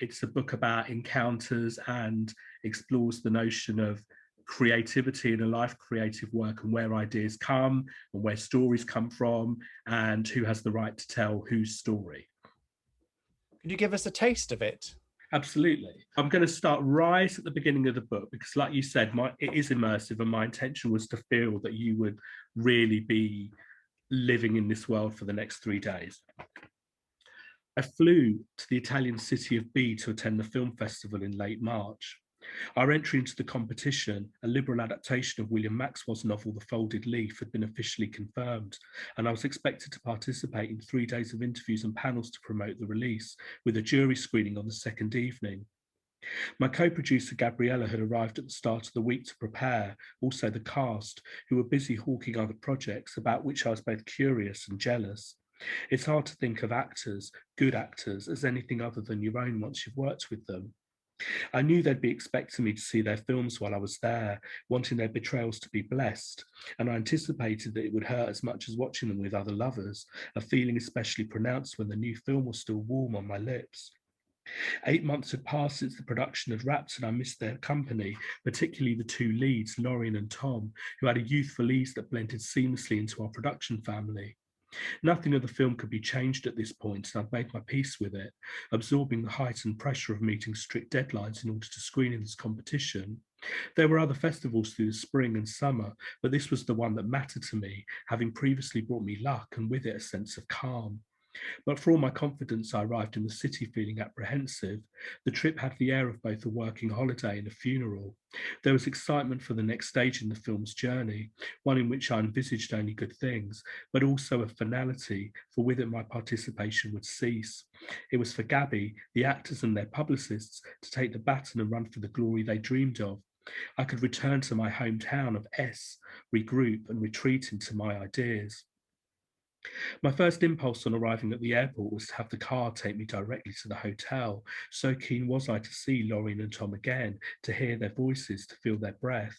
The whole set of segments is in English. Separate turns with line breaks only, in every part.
it's a book about encounters and explores the notion of creativity in a life, creative work, and where ideas come and where stories come from and who has the right to tell whose story.
Could you give us a taste of it?
Absolutely. I'm going to start right at the beginning of the book because, like you said, it is immersive, and my intention was to feel that you would really be living in this world for the next 3 days. I flew to the Italian city of B to attend the film festival in late March. Our entry into the competition, a liberal adaptation of William Maxwell's novel The Folded Leaf, had been officially confirmed, and I was expected to participate in 3 days of interviews and panels to promote the release, with a jury screening on the second evening. My co-producer Gabriella had arrived at the start of the week to prepare, also the cast, who were busy hawking other projects about which I was both curious and jealous. It's hard to think of actors, good actors, as anything other than your own once you've worked with them. I knew they'd be expecting me to see their films while I was there, wanting their betrayals to be blessed, and I anticipated that it would hurt as much as watching them with other lovers, a feeling especially pronounced when the new film was still warm on my lips. 8 months had passed since the production had wrapped, and I missed their company, particularly the 2 leads, Lorien and Tom, who had a youthful ease that blended seamlessly into our production family. Nothing of the film could be changed at this point, and I'd made my peace with it, absorbing the heightened pressure of meeting strict deadlines in order to screen in this competition. There were other festivals through the spring and summer, but this was the one that mattered to me, having previously brought me luck and with it a sense of calm. But for all my confidence, I arrived in the city feeling apprehensive. The trip had the air of both a working holiday and a funeral. There was excitement for the next stage in the film's journey, one in which I envisaged only good things, but also a finality, for with it my participation would cease. It was for Gabby, the actors and their publicists, to take the baton and run for the glory they dreamed of. I could return to my hometown of S, regroup and retreat into my ideas. My first impulse on arriving at the airport was to have the car take me directly to the hotel. So keen was I to see Lorien and Tom again, to hear their voices, to feel their breath.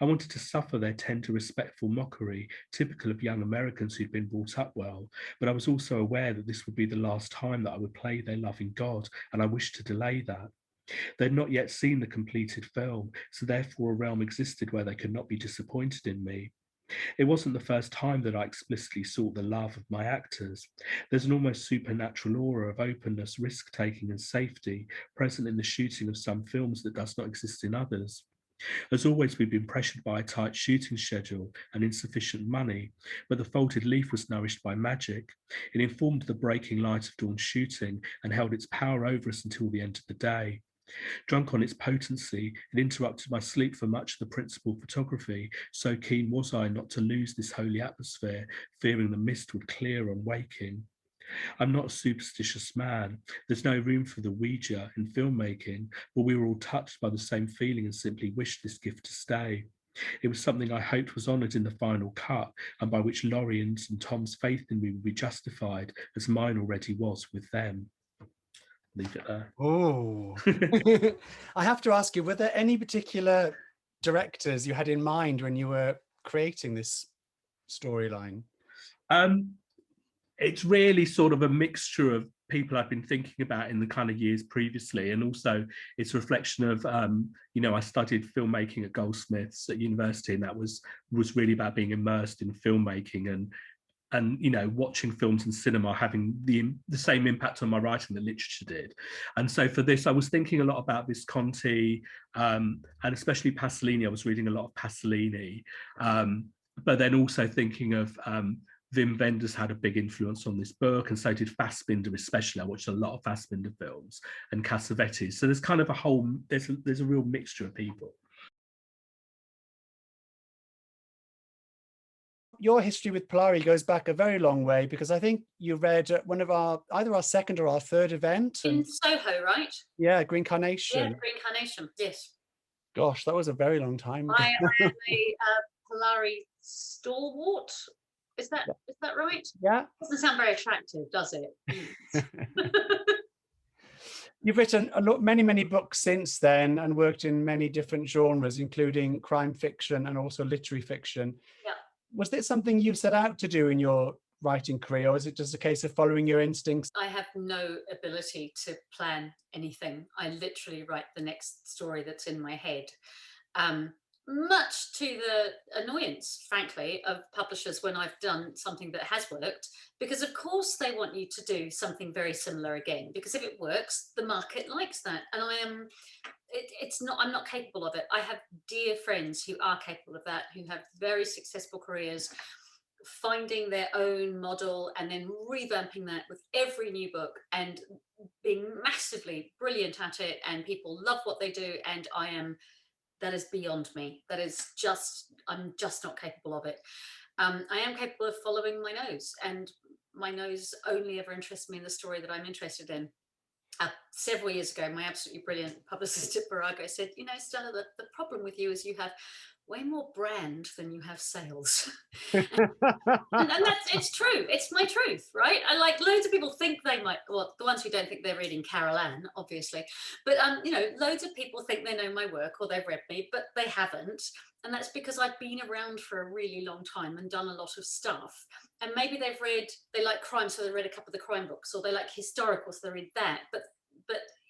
I wanted to suffer their tender, respectful mockery, typical of young Americans who'd been brought up well, but I was also aware that this would be the last time that I would play their loving God, and I wished to delay that. They'd not yet seen the completed film, so therefore a realm existed where they could not be disappointed in me. It wasn't the first time that I explicitly sought the love of my actors. There's an almost supernatural aura of openness, risk-taking and safety present in the shooting of some films that does not exist in others. As always, we've been pressured by a tight shooting schedule and insufficient money, but The Folded Leaf was nourished by magic. It informed the breaking light of dawn shooting and held its power over us until the end of the day. Drunk on its potency, it interrupted my sleep for much of the principal photography, so keen was I not to lose this holy atmosphere, fearing the mist would clear on waking. I'm not a superstitious man. There's no room for the Ouija in filmmaking, but we were all touched by the same feeling and simply wished this gift to stay. It was something I hoped was honoured in the final cut, and by which Lorien's and Tom's faith in me would be justified, as mine already was with them. Leave it there.
Oh, I have to ask you, were there any particular directors you had in mind when you were creating this storyline?
It's really sort of a mixture of people I've been thinking about in the kind of years previously, and also it's a reflection of, I studied filmmaking at Goldsmiths at university, and that was really about being immersed in filmmaking and watching films and cinema having the same impact on my writing that literature did. And so for this, I was thinking a lot about Visconti, and especially Pasolini. I was reading a lot of Pasolini, but then also thinking of Wim Wenders had a big influence on this book, and so did Fassbinder especially. I watched a lot of Fassbinder films and Cassavetes. So there's kind of there's a real mixture of people.
Your history with Polari goes back a very long way, because I think you read at one of either our second or our third event.
In Soho, right?
Yeah, Green Carnation.
Yeah, Green Carnation, yes.
Gosh, that was a very long time ago.
I am a Polari stalwart. Is that right?
Yeah.
Doesn't sound very attractive, does it?
You've written many books since then and worked in many different genres, including crime fiction and also literary fiction.
Yeah.
Was this something you set out to do in your writing career, or is it just a case of following your instincts?
I have no ability to plan anything. I literally write the next story that's in my head. Much to the annoyance, frankly, of publishers when I've done something that has worked, because of course they want you to do something very similar again, because if it works, the market likes that. And I'm not capable of it. I have dear friends who are capable of that, who have very successful careers, finding their own model and then revamping that with every new book and being massively brilliant at it, and people love what they do, and that is beyond me. I'm just not capable of it. I am capable of following my nose, and my nose only ever interests me in the story that I'm interested in. Several years ago, my absolutely brilliant publicist at Virago said, you know, Stella, the problem with you is you have way more brand than you have sales. and it's true. It's my truth, right? I like loads of people think they might, well, the ones who don't think they're reading Carol Ann, obviously, but you know, loads of people think they know my work or they've read me, but they haven't. And that's because I've been around for a really long time and done a lot of stuff. And maybe they like crime, so they read a couple of the crime books, or they like historical, so they read that. But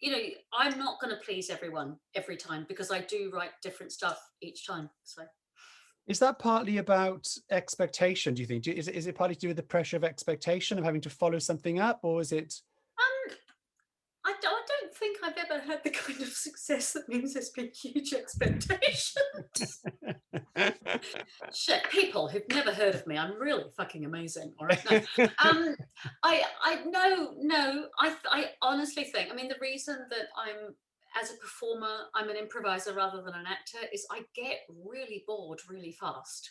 you know, I'm not going to please everyone every time, because I do write different stuff each time. So
is that partly about expectation, do you think? Is it partly to do with the pressure of expectation of having to follow something up, or is it?
I don't think I've ever had the kind of success that means there's been huge expectations. Shit, people who've never heard of me, I'm really fucking amazing. All right. No. I honestly think, I mean, the reason that as a performer, I'm an improviser rather than an actor, is I get really bored really fast.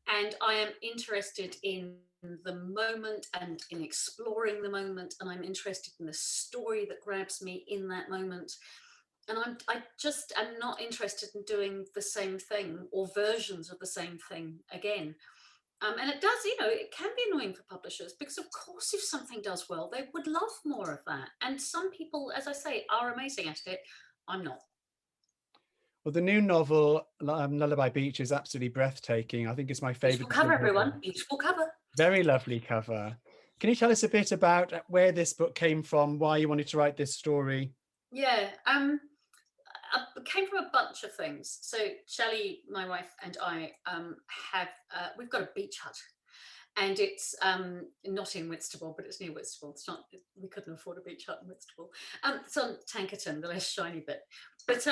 And I am interested in the moment and in exploring the moment, and I'm interested in the story that grabs me in that moment. And I just am not interested in doing the same thing or versions of the same thing again. And it does, you know, it can be annoying for publishers, because of course, if something does well, they would love more of that. And some people, as I say, are amazing at it. I'm not.
Well, the new novel, Lullaby Beach, is absolutely breathtaking. I think it's my favorite.
Beautiful cover, everyone. Beautiful cover.
Very lovely cover. Can you tell us a bit about where this book came from, why you wanted to write this story?
Yeah, it came from a bunch of things. So Shelley, my wife, and I we've got a beach hut. And it's not in Whitstable, but it's near Whitstable. It's not, we couldn't afford a beach hut in Whitstable. It's on Tankerton, the less shiny bit. But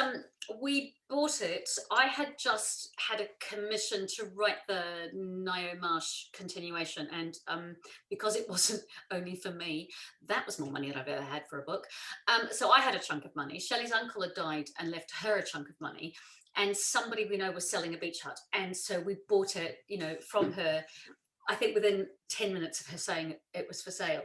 we bought it. I had just had a commission to write the Nio Marsh continuation. And because it wasn't only for me, that was more money than I've ever had for a book. So I had a chunk of money. Shelley's uncle had died and left her a chunk of money. And somebody we know was selling a beach hut. And so we bought it, you know, from her. I think within 10 minutes of her saying it was for sale.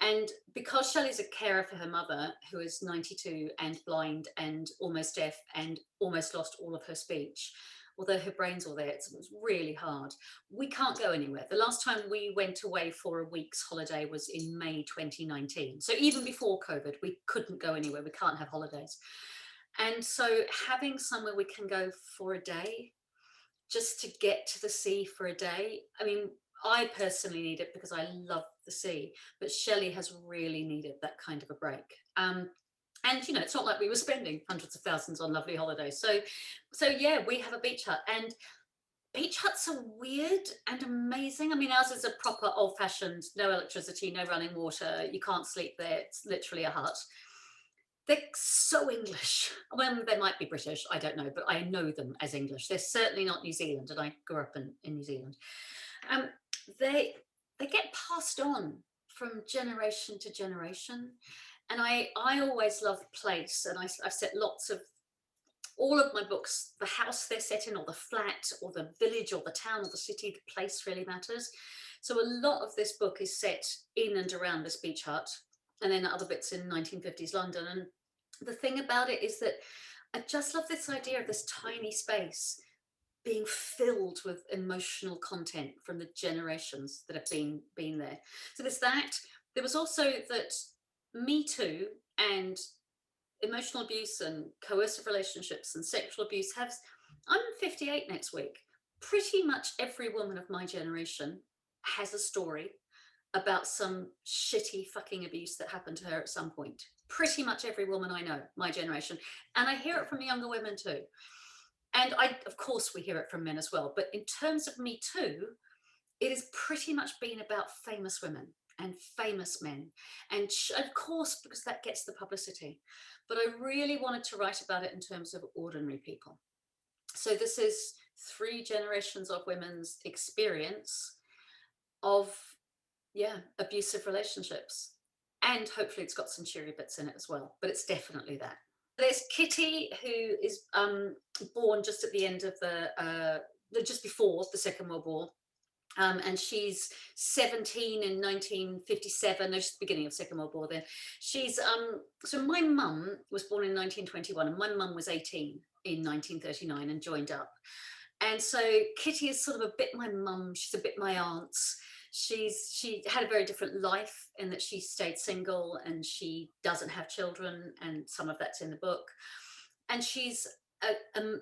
And because Shelley's a carer for her mother, who is 92 and blind and almost deaf and almost lost all of her speech, although her brain's all there, it was really hard. We can't go anywhere. The last time we went away for a week's holiday was in May 2019. So even before COVID, we couldn't go anywhere. We can't have holidays. And so having somewhere we can go for a day, just to get to the sea for a day, I mean, I personally need it because I love the sea, but Shelley has really needed that kind of a break. And you know, it's not like we were spending hundreds of thousands on lovely holidays. So yeah, we have a beach hut, and beach huts are weird and amazing. I mean, ours is a proper old-fashioned, no electricity, no running water. You can't sleep there. It's literally a hut. They're so English. Well, they might be British, I don't know, but I know them as English. They're certainly not New Zealand, and I grew up in New Zealand. They get passed on from generation to generation, and I always love place, and I've set lots of, all of my books, the house they're set in, or the flat, or the village, or the town, or the city, the place really matters. So a lot of this book is set in and around this beach hut, and then other bits in 1950s London. And the thing about it is that I just love this idea of this tiny space being filled with emotional content from the generations that have been there. So there's that. There was also that Me Too and emotional abuse and coercive relationships and sexual abuse I'm 58 next week. Pretty much every woman of my generation has a story, about some shitty fucking abuse that happened to her at some point. Pretty much every woman I know, my generation. And I hear it from younger women too. And of course, we hear it from men as well. But in terms of Me Too, it has pretty much been about famous women and famous men. And of course, because that gets the publicity. But I really wanted to write about it in terms of ordinary people. So this is 3 generations of women's experience of, abusive relationships. And hopefully it's got some cheery bits in it as well, but it's definitely that. There's Kitty, who is born just at the end of just before the Second World War. And she's 17 in 1957, no, just the beginning of Second World War then. She's, so my mum was born in 1921 and my mum was 18 in 1939 and joined up. And so Kitty is sort of a bit my mum, she's a bit my aunt's. She had a very different life in that she stayed single and she doesn't have children, and some of that's in the book. And she's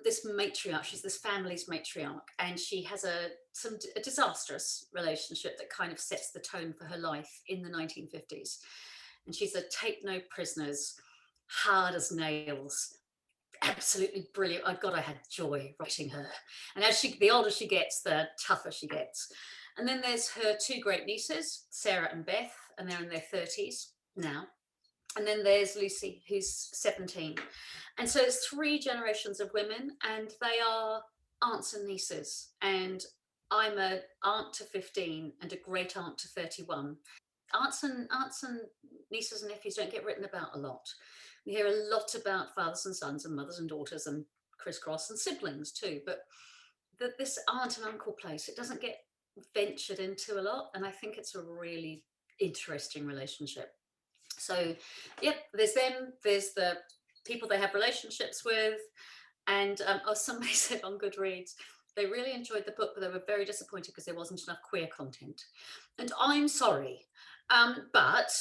this matriarch, she's this family's matriarch, and she has a disastrous relationship that kind of sets the tone for her life in the 1950s. And she's a take no prisoners, hard as nails, absolutely brilliant. God, I had joy writing her. And the older she gets, the tougher she gets. And then there's her 2 great nieces, Sarah and Beth, and they're in their 30s now. And then there's Lucy, who's 17. And so it's 3 generations of women, and they are aunts and nieces. And I'm an aunt to 15 and a great aunt to 31. Aunts and nieces and nephews don't get written about a lot. We hear a lot about fathers and sons and mothers and daughters and crisscross and siblings too. But this aunt and uncle place, it doesn't get ventured into a lot. And I think it's a really interesting relationship. So, yep, there's them, there's the people they have relationships with. And somebody said on Goodreads, they really enjoyed the book, but they were very disappointed because there wasn't enough queer content. And I'm sorry, but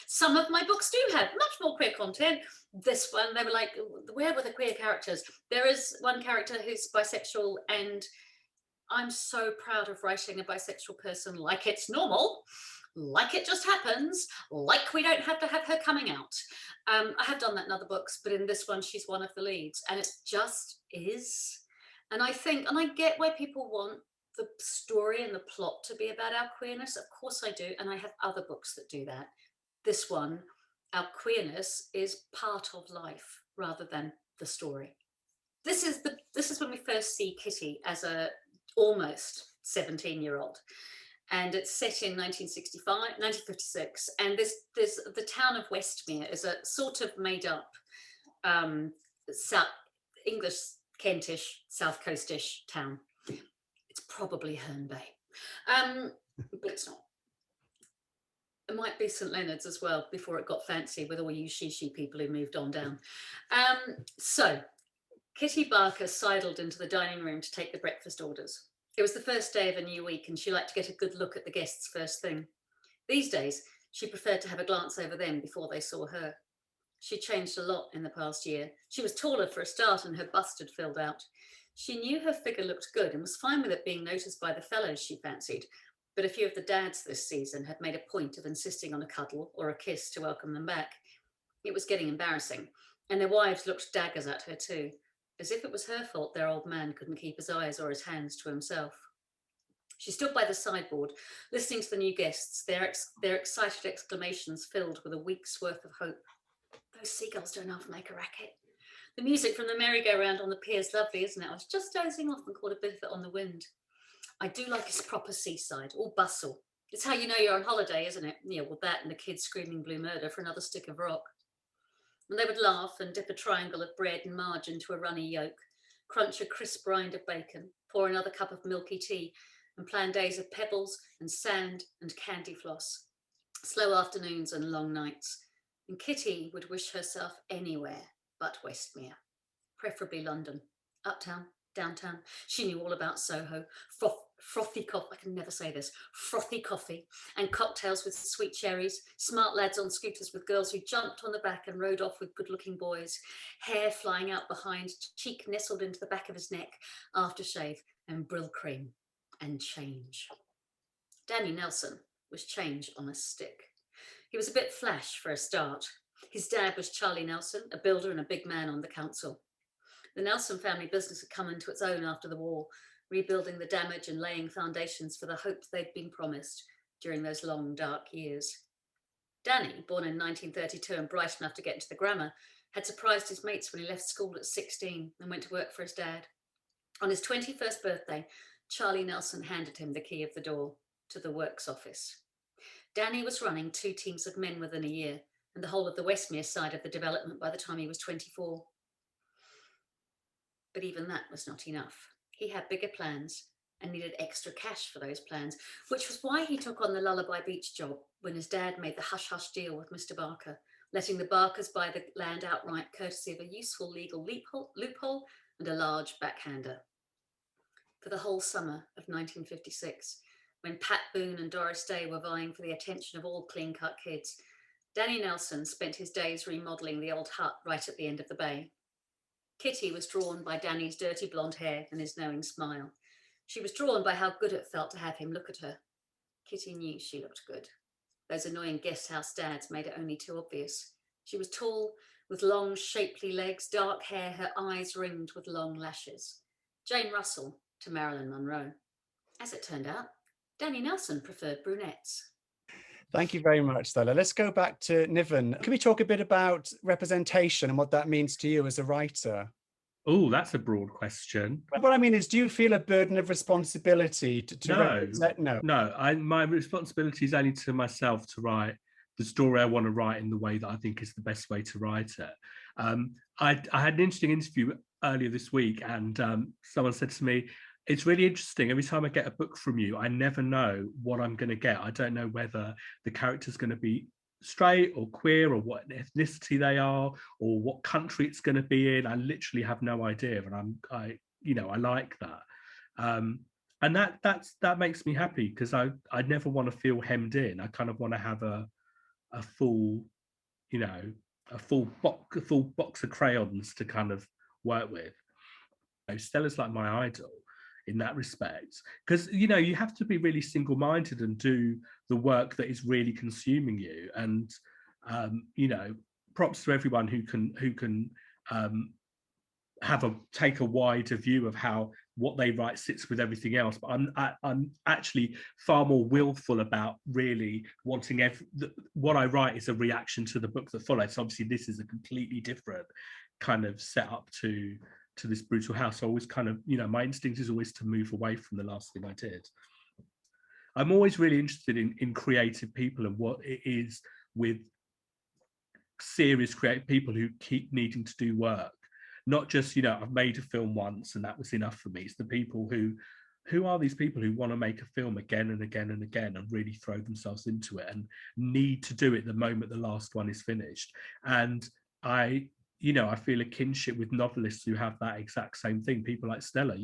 some of my books do have much more queer content. This one, they were like, where were the queer characters? There is one character who's bisexual, and I'm so proud of writing a bisexual person like it's normal, like it just happens, like we don't have to have her coming out. I have done that in other books, but in this one, she's one of the leads, and it just is. And I think, and I get why people want the story and the plot to be about our queerness. Of course I do, and I have other books that do that. This one, our queerness is part of life rather than the story. This is when we first see Kitty as a almost 17-year-old. And it's set in 1956. And there's the town of Westmere is a sort of made up South English, Kentish, South Coastish town. It's probably Herne Bay, but it's not. It might be St Leonard's as well before it got fancy with all you she people who moved on down. So Kitty Barker sidled into the dining room to take the breakfast orders. It was the first day of a new week and she liked to get a good look at the guests first thing. These days, she preferred to have a glance over them before they saw her. She changed a lot in the past year. She was taller for a start and her bust had filled out. She knew her figure looked good and was fine with it being noticed by the fellows she fancied, but a few of the dads this season had made a point of insisting on a cuddle or a kiss to welcome them back. It was getting embarrassing, and their wives looked daggers at her too, as if it was her fault their old man couldn't keep his eyes or his hands to himself. She stood by the sideboard, listening to the new guests, their excited exclamations filled with a week's worth of hope. Those seagulls don't half make a racket. The music from the merry-go-round on the pier is lovely, isn't it? I was just dozing off and caught a bit of it on the wind. I do like its proper seaside, all bustle. It's how you know you're on holiday, isn't it? Yeah, with that and the kids screaming blue murder for another stick of rock. And they would laugh and dip a triangle of bread and marge into a runny yolk, crunch a crisp rind of bacon, pour another cup of milky tea, and plan days of pebbles and sand and candy floss, slow afternoons and long nights. And Kitty would wish herself anywhere but Westmere, preferably London, uptown, downtown. She knew all about Soho, frothy coffee, I can never say this, frothy coffee and cocktails with sweet cherries, smart lads on scooters with girls who jumped on the back and rode off with good-looking boys, hair flying out behind, cheek nestled into the back of his neck, aftershave and brill cream and change. Danny Nelson was change on a stick. He was a bit flash for a start. His dad was Charlie Nelson, a builder and a big man on the council. The Nelson family business had come into its own after the war, rebuilding the damage and laying foundations for the hope they'd been promised during those long, dark years. Danny, born in 1932 and bright enough to get into the grammar, had surprised his mates when he left school at 16 and went to work for his dad. On his 21st birthday, Charlie Nelson handed him the key of the door to the works office. Danny was running 2 teams of men within a year and the whole of the Westmere side of the development by the time he was 24. But even that was not enough. He had bigger plans and needed extra cash for those plans, which was why he took on the Lullaby Beach job when his dad made the hush-hush deal with Mr. Barker, letting the Barkers buy the land outright courtesy of a useful legal loophole and a large backhander. For the whole summer of 1956, when Pat Boone and Doris Day were vying for the attention of all clean-cut kids, Danny Nelson spent his days remodelling the old hut right at the end of the bay. Kitty was drawn by Danny's dirty blonde hair and his knowing smile. She was drawn by how good it felt to have him look at her. Kitty knew she looked good. Those annoying guest house dads made it only too obvious. She was tall, with long, shapely legs, dark hair, her eyes ringed with long lashes. Jane Russell to Marilyn Monroe. As it turned out, Danny Nelson preferred brunettes.
Thank you very much, Stella. Let's go back to Niven. Can we talk a bit about representation and what that means to you as a writer?
Oh, that's a broad question.
What I mean is, do you feel a burden of responsibility to represent? No.
My responsibility is only to myself to write the story I want to write in the way that I think is the best way to write it. I had an interesting interview earlier this week, and someone said to me, it's really interesting. Every time I get a book from you, I never know what I'm going to get. I don't know whether the character's going to be straight or queer or what ethnicity they are or what country it's going to be in. I literally have no idea, and I like that. And that makes me happy because I never want to feel hemmed in. I kind of want to have a full box of crayons to kind of work with. Stella's like my idol in that respect, because you have to be really single-minded and do the work that is really consuming you. And props to everyone who can take a wider view of how what they write sits with everything else. But I'm actually far more willful about really wanting what I write is a reaction to the book that follows. So obviously this is a completely different kind of setup to this brutal house. So I always kind of, my instinct is always to move away from the last thing I did. I'm always really interested in creative people and what it is with serious creative people who keep needing to do work. Not just, I've made a film once and that was enough for me. It's the people who are these people who want to make a film again and again and again and really throw themselves into it and need to do it the moment the last one is finished. And I feel a kinship with novelists who have that exact same thing. People like Stella,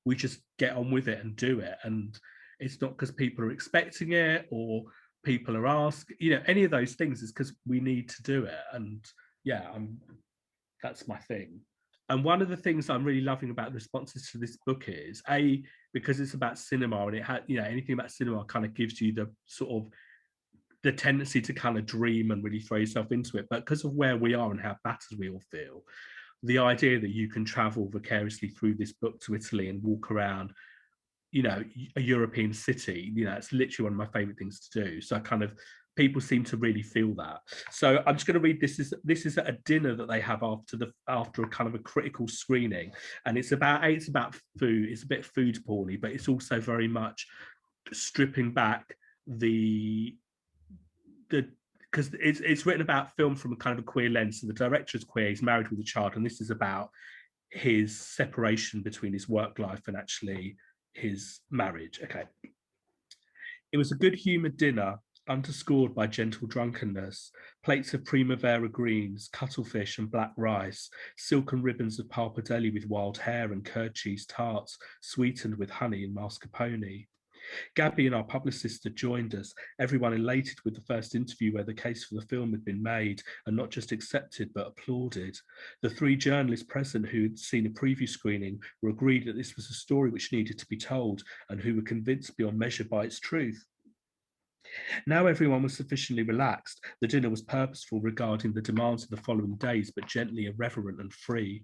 we just get on with it and do it. And it's not because people are expecting it or people are asking, any of those things. Is because we need to do it. And that's my thing. And one of the things I'm really loving about the responses to this book is because it's about cinema, and it had, anything about cinema kind of gives you the sort of the tendency to kind of dream and really throw yourself into it. But because of where we are and how battered we all feel, the idea that you can travel vicariously through this book to Italy and walk around, a European city, it's literally one of my favorite things to do. So people seem to really feel that. So I'm just going to read this is at a dinner that they have after a kind of a critical screening, and it's about food. It's a bit food porny, but it's also very much stripping back because it's written about film from a kind of a queer lens. So the director is queer, he's married with a child, and this is about his separation between his work life and actually his marriage. Okay. It was a good-humoured dinner, underscored by gentle drunkenness, plates of primavera greens, cuttlefish and black rice, silken ribbons of pappardelle with wild hare and curd cheese tarts, sweetened with honey and mascarpone. Gabby and our publicist had joined us, everyone elated with the first interview where the case for the film had been made and not just accepted but applauded. The 3 journalists present who had seen a preview screening were agreed that this was a story which needed to be told and who were convinced beyond measure by its truth. Now everyone was sufficiently relaxed. The dinner was purposeful regarding the demands of the following days, but gently irreverent and free.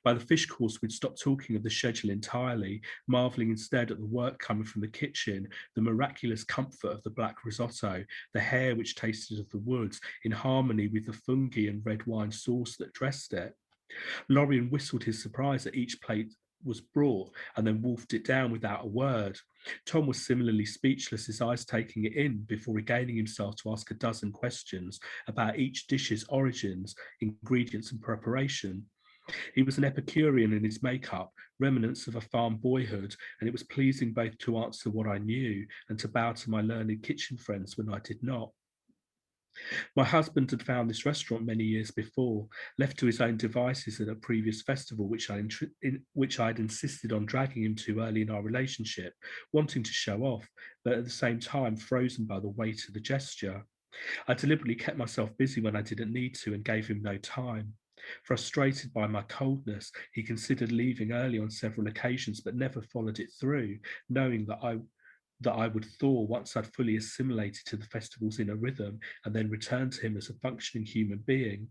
By the fish course, we'd stopped talking of the schedule entirely, marvelling instead at the work coming from the kitchen, the miraculous comfort of the black risotto, the hair which tasted of the woods, in harmony with the fungi and red wine sauce that dressed it. Lorien whistled his surprise at each plate was brought and then wolfed it down without a word. Tom was similarly speechless, his eyes taking it in before regaining himself to ask a dozen questions about each dish's origins, ingredients and preparation. He was an Epicurean in his makeup, remnants of a farm boyhood, and it was pleasing both to answer what I knew and to bow to my learned kitchen friends when I did not. My husband had found this restaurant many years before, left to his own devices at a previous festival which I'd insisted on dragging him to early in our relationship, wanting to show off, but at the same time frozen by the weight of the gesture. I deliberately kept myself busy when I didn't need to and gave him no time. Frustrated by my coldness, he considered leaving early on several occasions, but never followed it through, knowing that I would thaw once I'd fully assimilated to the festival's inner rhythm and then return to him as a functioning human being.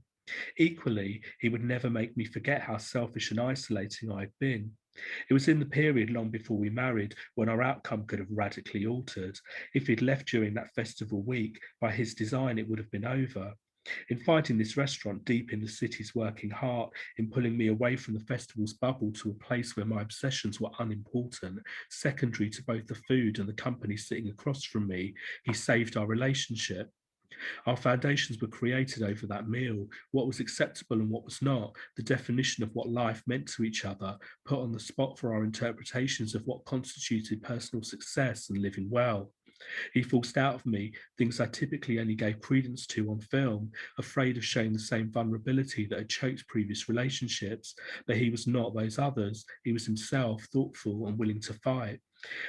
Equally, he would never make me forget how selfish and isolating I'd been. It was in the period long before we married when our outcome could have radically altered. If he'd left during that festival week, by his design it would have been over. In finding this restaurant deep in the city's working heart, in pulling me away from the festival's bubble to a place where my obsessions were unimportant, secondary to both the food and the company sitting across from me, he saved our relationship. Our foundations were created over that meal, what was acceptable and what was not, the definition of what life meant to each other, put on the spot for our interpretations of what constituted personal success and living well. He forced out of me things I typically only gave credence to on film, afraid of showing the same vulnerability that had choked previous relationships, but he was not those others. He was himself, thoughtful and willing to fight.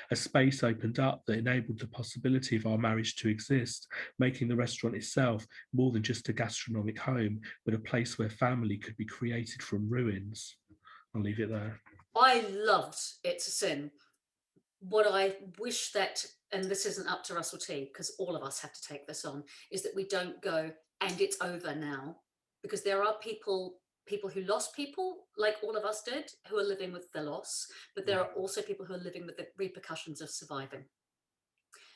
A space opened up that enabled the possibility of our marriage to exist, making the restaurant itself more than just a gastronomic home, but a place where family could be created from ruins. I'll leave it there.
I loved It's a Sin. What I wish that, and this isn't up to Russell T, because all of us have to take this on, is that we don't go, and it's over now. Because there are people who lost people, like all of us did, who are living with the loss, but there are also people who are living with the repercussions of surviving.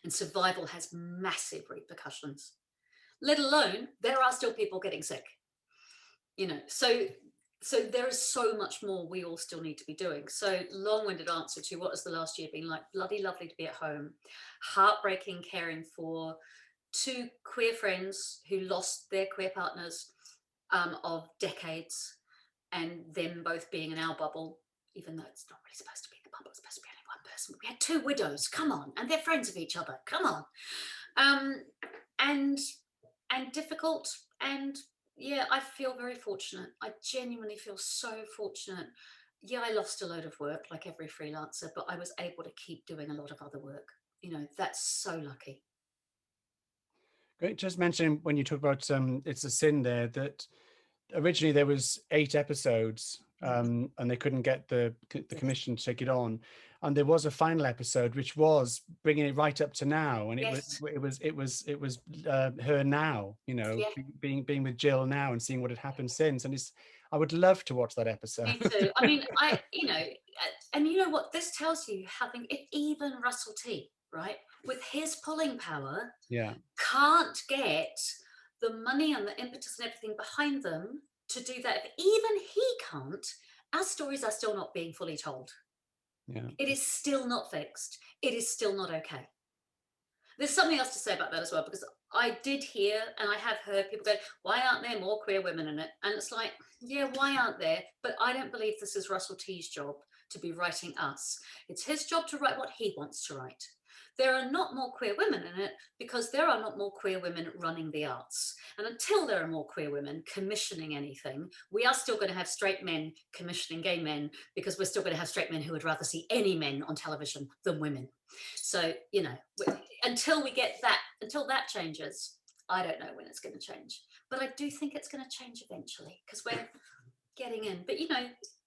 And survival has massive repercussions, let alone there are still people getting sick. So there is so much more we all still need to be doing. So long-winded answer to what has the last year been like. Bloody lovely to be at home. Heartbreaking caring for two queer friends who lost their queer partners of decades, and them both being in our bubble, even though it's not really supposed to be the bubble, it's supposed to be only one person. We had two widows, come on, and they're friends of each other, come on. And difficult, and yeah, I feel very fortunate. I genuinely feel so fortunate. Yeah, I lost a load of work like every freelancer, but I was able to keep doing a lot of other work. That's so lucky.
Great. Just mentioning when you talk about It's a Sin there, that originally there was 8 episodes and they couldn't get the commission to take it on, and there was a final episode which was bringing it right up to now, and it was her now, being with Jill now and seeing what had happened since, and I would love to watch that episode.
Me too. I mean, and you know what this tells you, having if even Russell T, right, with his pulling power, can't get the money and the impetus and everything behind them to do that. If even he can't, our stories are still not being fully told. It is still not fixed. It is still not okay. There's something else to say about that as well, because I did hear, and I have heard people go, why aren't there more queer women in it? And it's like, yeah, why aren't there? But I don't believe this is Russell T's job to be writing us. It's his job to write what he wants to write. There are not more queer women in it because there are not more queer women running the arts. And until there are more queer women commissioning anything, we are still going to have straight men commissioning gay men, because we're still going to have straight men who would rather see any men on television than women. So, until that changes, I don't know when it's going to change. But I do think it's going to change eventually, because we're getting in. But,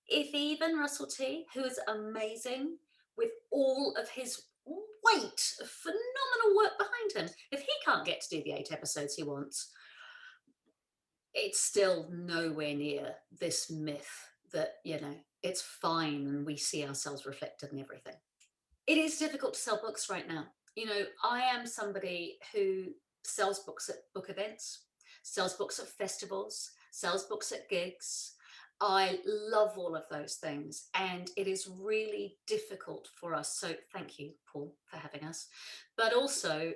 if even Russell T, who is amazing with all of his weight of phenomenal work behind him, if he can't get to do the 8 episodes he wants. It's still nowhere near this myth that, you know, it's fine and we see ourselves reflected in everything. It is difficult to sell books right now. You know, I am somebody who sells books at book events, sells books at festivals, sells books at gigs. I love all of those things, and it is really difficult for us. So thank you, Paul, for having us. But also,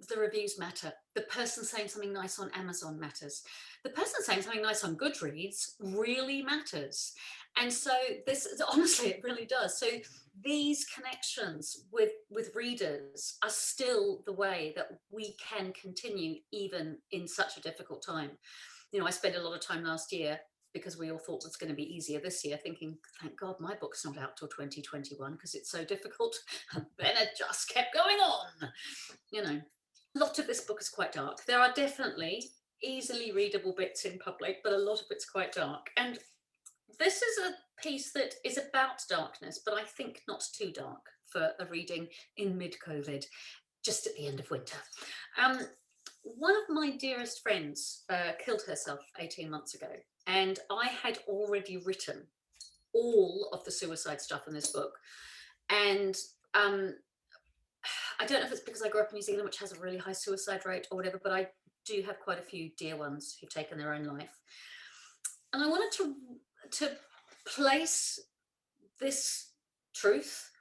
the reviews matter. The person saying something nice on Amazon matters. The person saying something nice on Goodreads really matters. And so this, honestly, it really does. So these connections with readers are still the way that we can continue even in such a difficult time. You know, I spent a lot of time last year, because we all thought it was going to be easier this year, thinking, thank God my book's not out till 2021 because it's so difficult. And then it just kept going on. You know, a lot of this book is quite dark. There are definitely easily readable bits in public, but a lot of it's quite dark. And this is a piece that is about darkness, but I think not too dark for a reading in mid-COVID, just at the end of winter. One of my dearest friends killed herself 18 months ago, and I had already written all of the suicide stuff in this book. And I don't know if it's because I grew up in New Zealand, which has a really high suicide rate or whatever, but I do have quite a few dear ones who've taken their own life. And I wanted to place this truth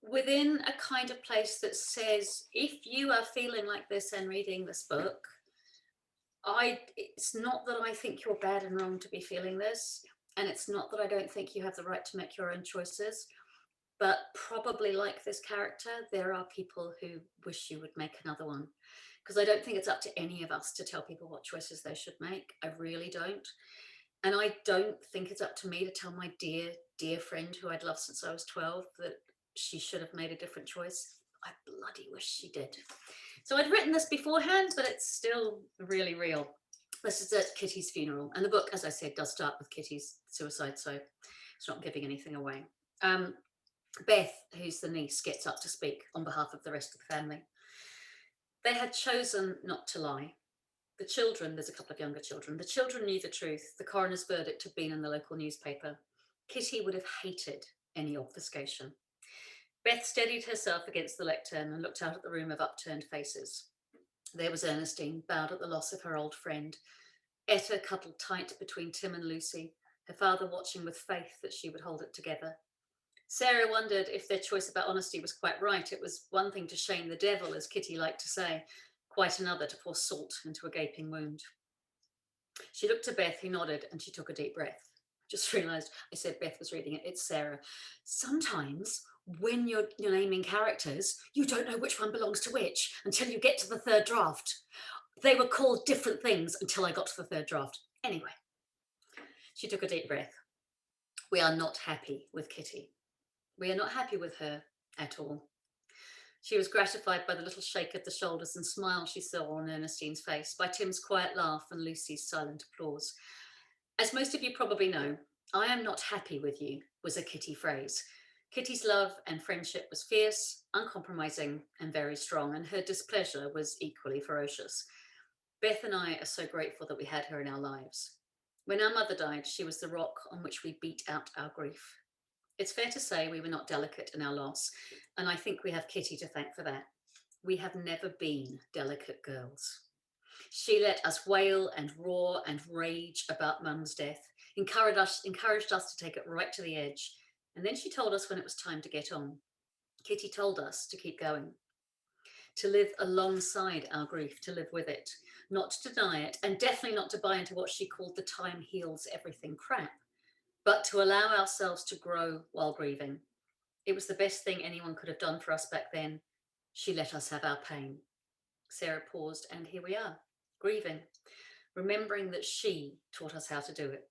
within a kind of place that says, if you are feeling like this and reading this book, it's not that I think you're bad and wrong to be feeling this, and it's not that I don't think you have the right to make your own choices, but probably like this character, there are people who wish you would make another one. Because I don't think it's up to any of us to tell people what choices they should make. I really don't. And I don't think it's up to me to tell my dear, dear friend who I'd loved since I was 12 that she should have made a different choice. I bloody wish she did. So I'd written this beforehand, but it's still really real. This is at Kitty's funeral. And the book, as I said, does start with Kitty's suicide, so it's not giving anything away. Beth, who's the niece, gets up to speak on behalf of the rest of the family. They had chosen not to lie. The children, there's a couple of younger children, the children knew the truth. The coroner's verdict had been in the local newspaper. Kitty would have hated any obfuscation. Beth steadied herself against the lectern and looked out at the room of upturned faces. There was Ernestine, bowed at the loss of her old friend. Etta cuddled tight between Tim and Lucy, her father watching with faith that she would hold it together. Sarah wondered if their choice about honesty was quite right. It was one thing to shame the devil, as Kitty liked to say, quite another to pour salt into a gaping wound. She looked to Beth, who nodded, and she took a deep breath. Just realised I said Beth was reading it. It's Sarah. Sometimes when you're naming characters, you don't know which one belongs to which until you get to the third draft. They were called different things until I got to the third draft. Anyway, she took a deep breath. We are not happy with Kitty. We are not happy with her at all. She was gratified by the little shake of the shoulders and smile she saw on Ernestine's face, by Tim's quiet laugh and Lucy's silent applause. As most of you probably know, I am not happy with you was a Kitty phrase. Kitty's love and friendship was fierce, uncompromising, and very strong, and her displeasure was equally ferocious. Beth and I are so grateful that we had her in our lives. When our mother died, she was the rock on which we beat out our grief. It's fair to say we were not delicate in our loss, and I think we have Kitty to thank for that. We have never been delicate girls. She let us wail and roar and rage about Mum's death, encouraged us to take it right to the edge, and then she told us when it was time to get on. Kitty told us to keep going, to live alongside our grief, to live with it, not to deny it, and definitely not to buy into what she called the time heals everything crap, but to allow ourselves to grow while grieving. It was the best thing anyone could have done for us back then. She let us have our pain. Sarah paused, and here we are, grieving, remembering that she taught us how to do it.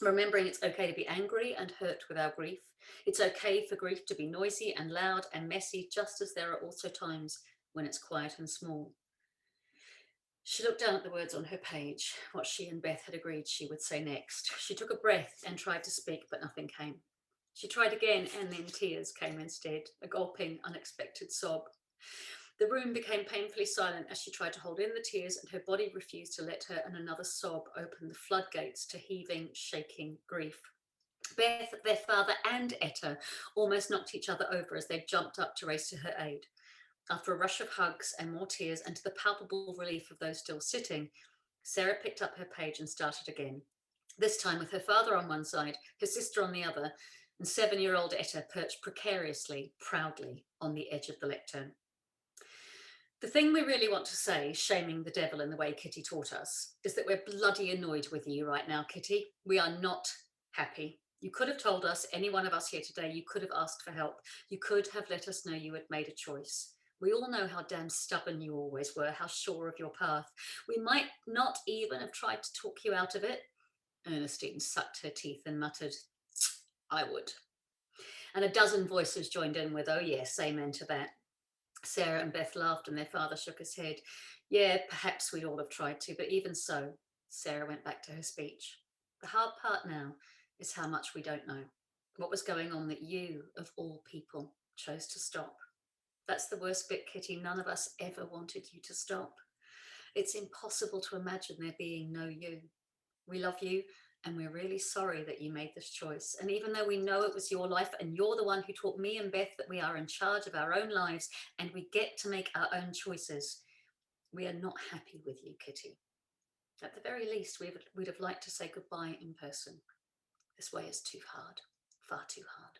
Remembering it's okay to be angry and hurt with our grief. It's okay for grief to be noisy and loud and messy, just as there are also times when it's quiet and small. She looked down at the words on her page, what she and Beth had agreed she would say next. She took a breath and tried to speak, but nothing came. She tried again, and then tears came instead, a gulping, unexpected sob. The room became painfully silent as she tried to hold in the tears, and her body refused to let her, and another sob opened the floodgates to heaving, shaking grief. Beth, their father, and Etta almost knocked each other over as they jumped up to race to her aid. After a rush of hugs and more tears, and to the palpable relief of those still sitting, Sarah picked up her page and started again, this time with her father on one side, her sister on the other, and 7-year-old Etta perched precariously, proudly on the edge of the lectern. The thing we really want to say, shaming the devil in the way Kitty taught us, is that we're bloody annoyed with you right now, Kitty. We are not happy. You could have told us, any one of us here today, you could have asked for help. You could have let us know you had made a choice. We all know how damn stubborn you always were, how sure of your path. We might not even have tried to talk you out of it. Ernestine sucked her teeth and muttered, I would. And a dozen voices joined in with, oh yes, amen to that. Sarah and Beth laughed and their father shook his head. Yeah, perhaps we'd all have tried to, but even so, Sarah went back to her speech. The hard part now is how much we don't know. What was going on that you, of all people, chose to stop? That's the worst bit, Kitty. None of us ever wanted you to stop. It's impossible to imagine there being no you. We love you, and we're really sorry that you made this choice. And even though we know it was your life, and you're the one who taught me and Beth that we are in charge of our own lives and we get to make our own choices, we are not happy with you, Kitty. At the very least, we'd have liked to say goodbye in person. This way is too hard, far too hard.